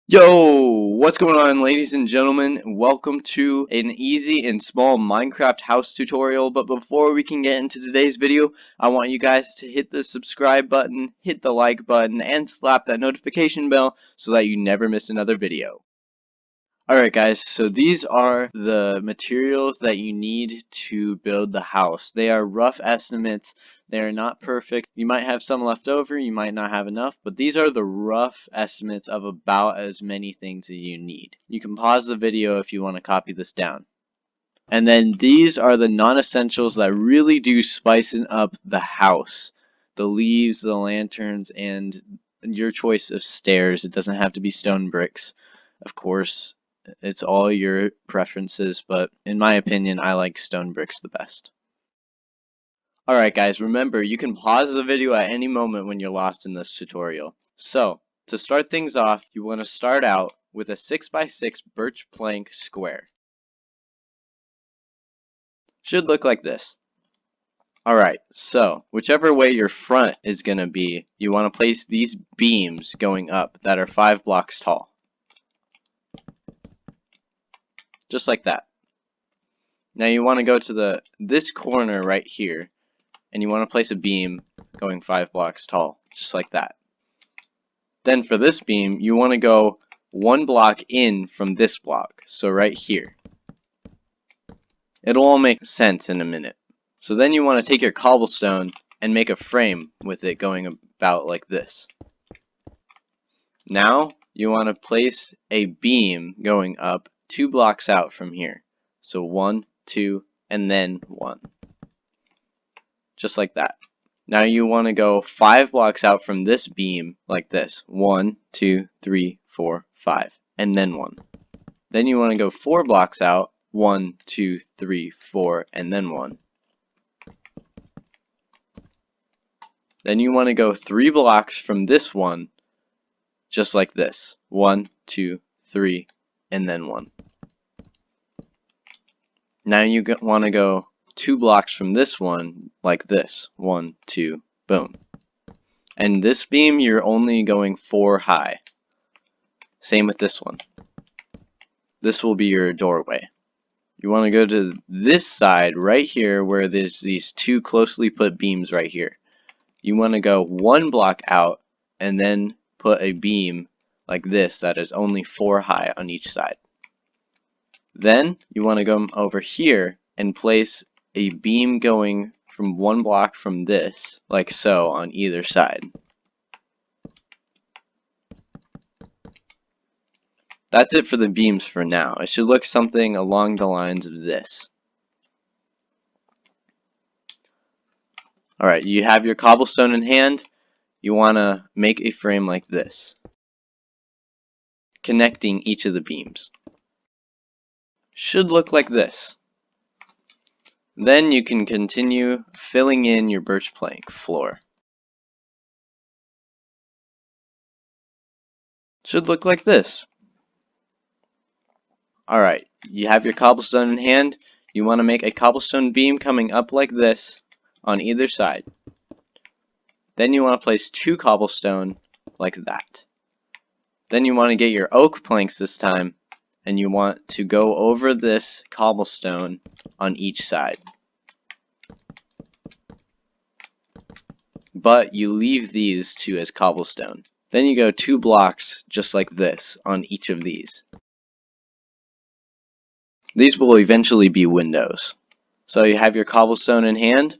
Yo, what's going on, ladies and gentlemen? Welcome to an easy and small Minecraft house tutorial. But before we can get into today's video, I want you guys to hit the subscribe button, hit the like button, and slap that notification bell so that you never miss another video. Alright guys, so these are the materials that you need to build the house. They are rough estimates. They are not perfect. You might have some left over, you might not have enough, but these are the rough estimates of about as many things as you need. You can pause the video if you want to copy this down. And then these are the non-essentials that really do spicing up the house. The leaves, the lanterns, and your choice of stairs. It doesn't have to be stone bricks, of course. It's all your preferences, but in my opinion, I like stone bricks the best. Alright guys, remember, you can pause the video at any moment when you're lost in this tutorial. So, to start things off, you want to start out with a 6x6 birch plank square. Should look like this. Alright, so, whichever way your front is going to be, you want to place these beams going up that are 5 blocks tall. Just like that. Now you want to go to this corner right here, and you want to place a beam going 5 blocks tall, just like that. Then for this beam, you want to go 1 block in from this block, so right here. It'll all make sense in a minute. So then you want to take your cobblestone and make a frame with it going about like this. Now you want to place a beam going up 2 blocks out from here. So 1, 2, and then 1. Just like that. Now you want to go 5 blocks out from this beam like this. 1, 2, 3, 4, 5, and then 1. Then you want to go 4 blocks out. 1, 2, 3, 4, and then 1. Then you want to go 3 blocks from this one, just like this. 1, 2, 3, and then 1. Now you want to go 2 blocks from this one, like this. 1, 2, boom. And this beam, you're only going 4 high. Same with this one. This will be your doorway. You want to go to this side right here where there's these 2 closely put beams right here. You want to go 1 block out and then put a beam like this that is only 4 high on each side. Then you want to go over here and place a beam going from 1 block from this, like so, on either side. That's it for the beams for now. It should look something along the lines of this. Alright, you have your cobblestone in hand. You want to make a frame like this, connecting each of the beams. Should look like this. Then you can continue filling in your birch plank floor. Should look like this. Alright, you have your cobblestone in hand. You want to make a cobblestone beam coming up like this on either side. Then you want to place 2 cobblestone like that. Then you want to get your oak planks this time, and you want to go over this cobblestone on each side. But you leave these 2 as cobblestone. Then you go 2 blocks just like this on each of these. These will eventually be windows. So you have your cobblestone in hand.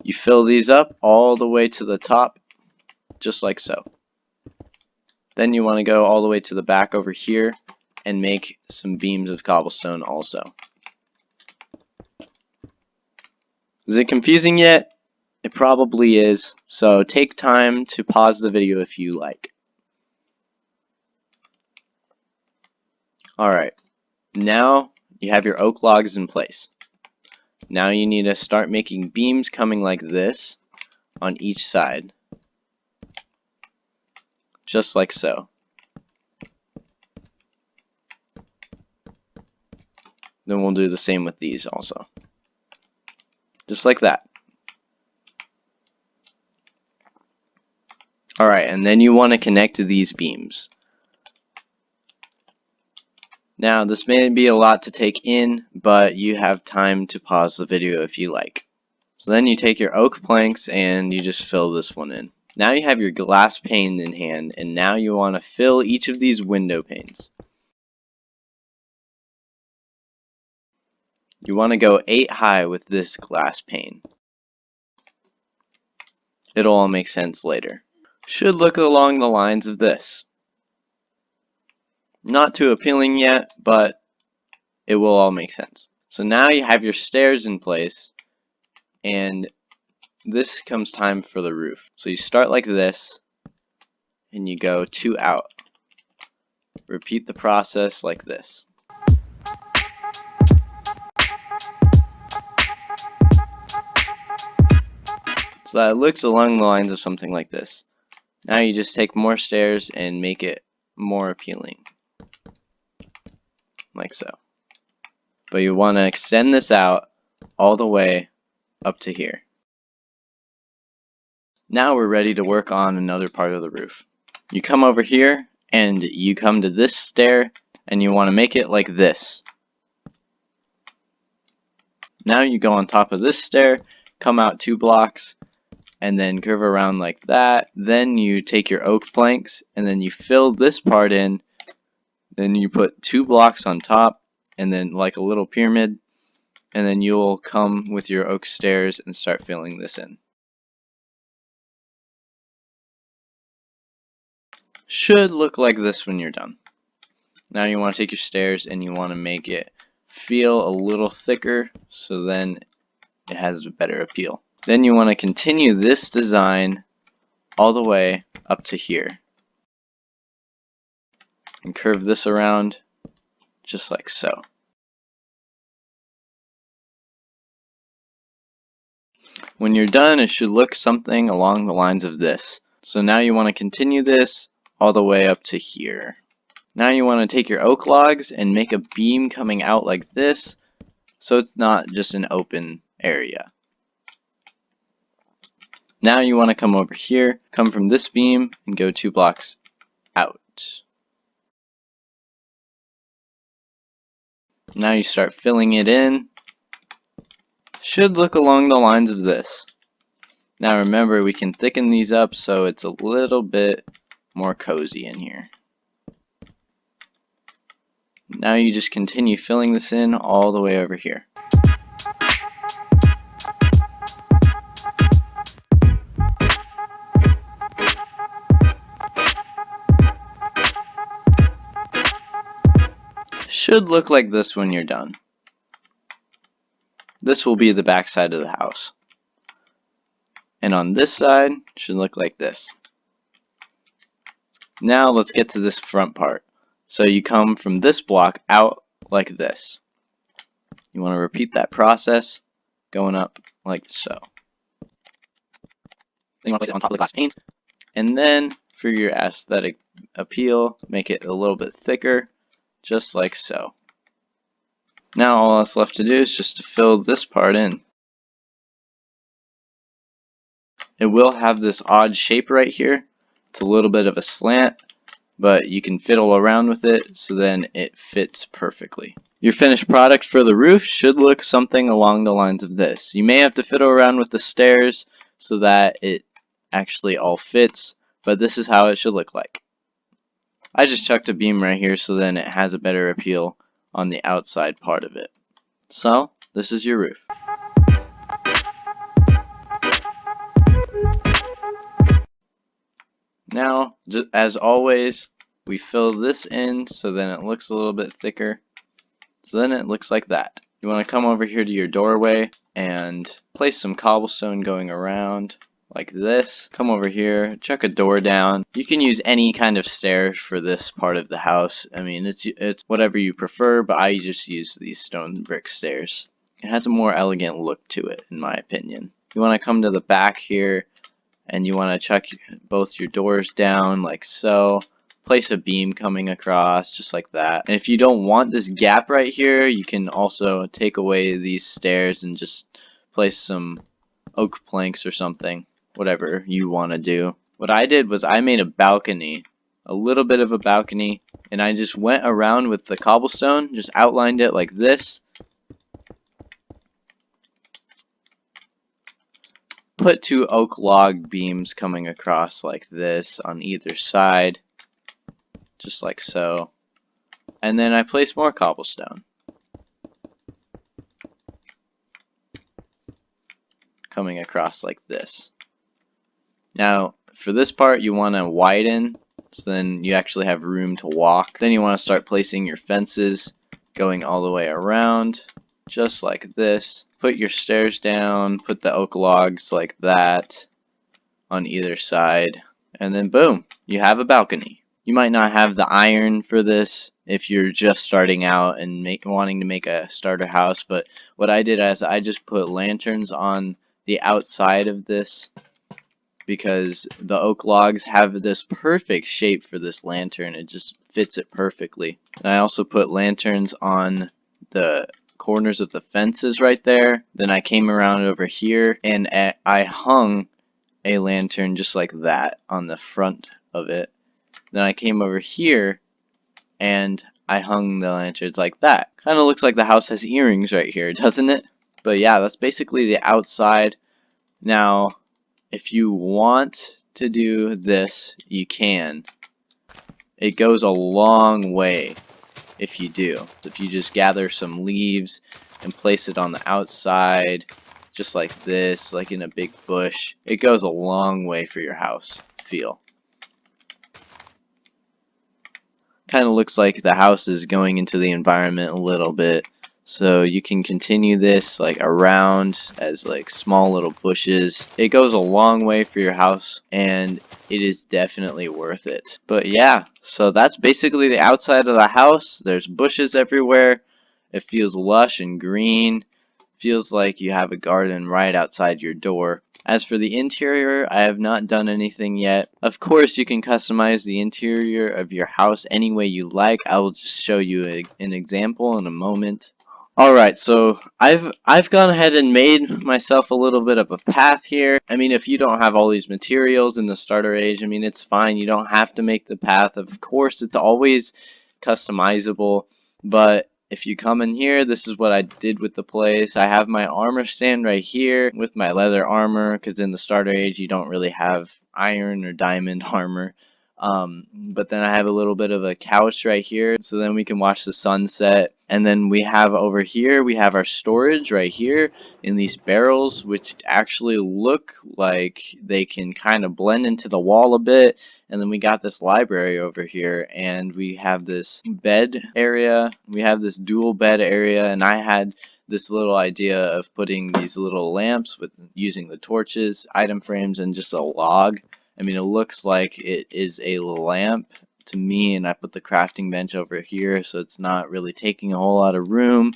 You fill these up all the way to the top, just like so. Then you want to go all the way to the back over here and make some beams of cobblestone also. Is it confusing yet? It probably is, so take time to pause the video if you like. Alright, now you have your oak logs in place. Now you need to start making beams coming like this on each side. Just like so. Then we'll do the same with these also. Just like that. Alright, and then you want to connect to these beams. Now this may be a lot to take in, but you have time to pause the video if you like. So then you take your oak planks and you just fill this one in. Now you have your glass pane in hand, and now you want to fill each of these window panes. You want to go 8 high with this glass pane. It'll all make sense later. Should look along the lines of this. Not too appealing yet, but it will all make sense. So now you have your stairs in place, and this comes time for the roof. So you start like this, and you go 2 out. Repeat the process like this. So that looks along the lines of something like this. Now you just take more stairs and make it more appealing. Like so. But you want to extend this out all the way up to here. Now we're ready to work on another part of the roof. You come over here and you come to this stair and you want to make it like this. Now you go on top of this stair, come out 2 blocks, and then curve around like that. Then you take your oak planks and then you fill this part in. Then you put 2 blocks on top and then like a little pyramid, and then you'll come with your oak stairs and start filling this in. Should look like this when you're done. Now you want to take your stairs and you want to make it feel a little thicker, so then it has a better appeal. Then you want to continue this design all the way up to here and curve this around just like so. When you're done, it should look something along the lines of this. So now you want to continue this all the way up to here. Now you want to take your oak logs and make a beam coming out like this, so it's not just an open area. Now you want to come over here, come from this beam, and go 2 blocks out. Now you start filling it in. Should look along the lines of this. Now remember, we can thicken these up so it's a little bit more cozy in here. Now you just continue filling this in all the way over here. Should look like this when you're done. This will be the back side of the house. And on this side, should look like this. Now let's get to this front part. So you come from this block out like this. You want to repeat that process, going up like so. Then you want to place it on top of the glass panes. And then for your aesthetic appeal, make it a little bit thicker, just like so. Now all that's left to do is just to fill this part in. It will have this odd shape right here. It's a little bit of a slant, but you can fiddle around with it so then it fits perfectly. Your finished product for the roof should look something along the lines of this. You may have to fiddle around with the stairs so that it actually all fits, but this is how it should look like. I just chucked a beam right here so then it has a better appeal on the outside part of it. So, this is your roof. Now, as always, we fill this in so then it looks a little bit thicker. So then it looks like that. You want to come over here to your doorway and place some cobblestone going around like this. Come over here, chuck a door down. You can use any kind of stairs for this part of the house. I mean, it's whatever you prefer, but I just use these stone brick stairs. It has a more elegant look to it, in my opinion. You want to come to the back here, and you want to chuck both your doors down like so. Place a beam coming across just like that. And if you don't want this gap right here, you can also take away these stairs and just place some oak planks or something, whatever you want to do. What I did was I made a balcony a little bit of a balcony, and I just went around with the cobblestone, just outlined it like this. Put 2 oak log beams coming across like this on either side, just like so. And then I place more cobblestone coming across like this. Now, for this part, you want to widen, so then you actually have room to walk. Then you want to start placing your fences going all the way around, just like this. Put your stairs down, put the oak logs like that on either side, and then boom, you have a balcony. You might not have the iron for this if you're just starting out and wanting to make a starter house, but what I did is I just put lanterns on the outside of this because the oak logs have this perfect shape for this lantern. It just fits it perfectly. And I also put lanterns on the corners of the fences right there. Then I came around over here and I hung a lantern just like that on the front of it. Then I came over here and I hung the lanterns like that. Kind of looks like the house has earrings right here, doesn't it? But yeah, that's basically the outside. Now, if you want to do this, you can. It goes a long way if you do. If you just gather some leaves and place it on the outside, just like this, like in a big bush, it goes a long way for your house feel. Kind of looks like the house is going into the environment a little bit. So you can continue this like around as like small little bushes. It goes a long way for your house and it is definitely worth it. But yeah, so that's basically the outside of the house. There's bushes everywhere. It feels lush and green. Feels like you have a garden right outside your door. As for the interior, I have not done anything yet. Of course, you can customize the interior of your house any way you like. I will just show you an example in a moment. Alright, so I've gone ahead and made myself a little bit of a path here. I mean, if you don't have all these materials in the starter age, I mean, it's fine. You don't have to make the path. Of course, it's always customizable, but if you come in here, this is what I did with the place. I have my armor stand right here with my leather armor, because in the starter age, you don't really have iron or diamond armor. But then I have a little bit of a couch right here, so then we can watch the sunset. And then we have over here, we have our storage right here in these barrels, which actually look like they can kind of blend into the wall a bit. And then we got this library over here, and we have this bed area. We have this dual bed area, and I had this little idea of putting these little lamps with using the torches, item frames, and just a log. I mean, it looks like it is a lamp to me, and I put the crafting bench over here, so it's not really taking a whole lot of room.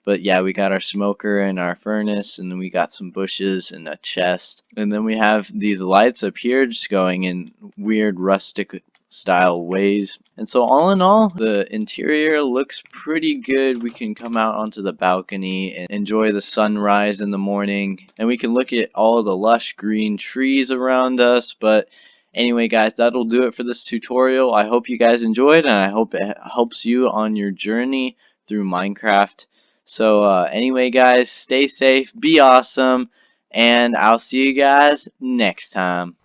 But yeah, we got our smoker and our furnace, and then we got some bushes and a chest. And then we have these lights up here just going in weird rustic style ways. And so all in all, the interior looks pretty good. We can come out onto the balcony and enjoy the sunrise in the morning. And we can look at all the lush green trees around us. But anyway, guys, that'll do it for this tutorial. I hope you guys enjoyed, and I hope it helps you on your journey through Minecraft. So anyway, guys, stay safe, be awesome, and I'll see you guys next time.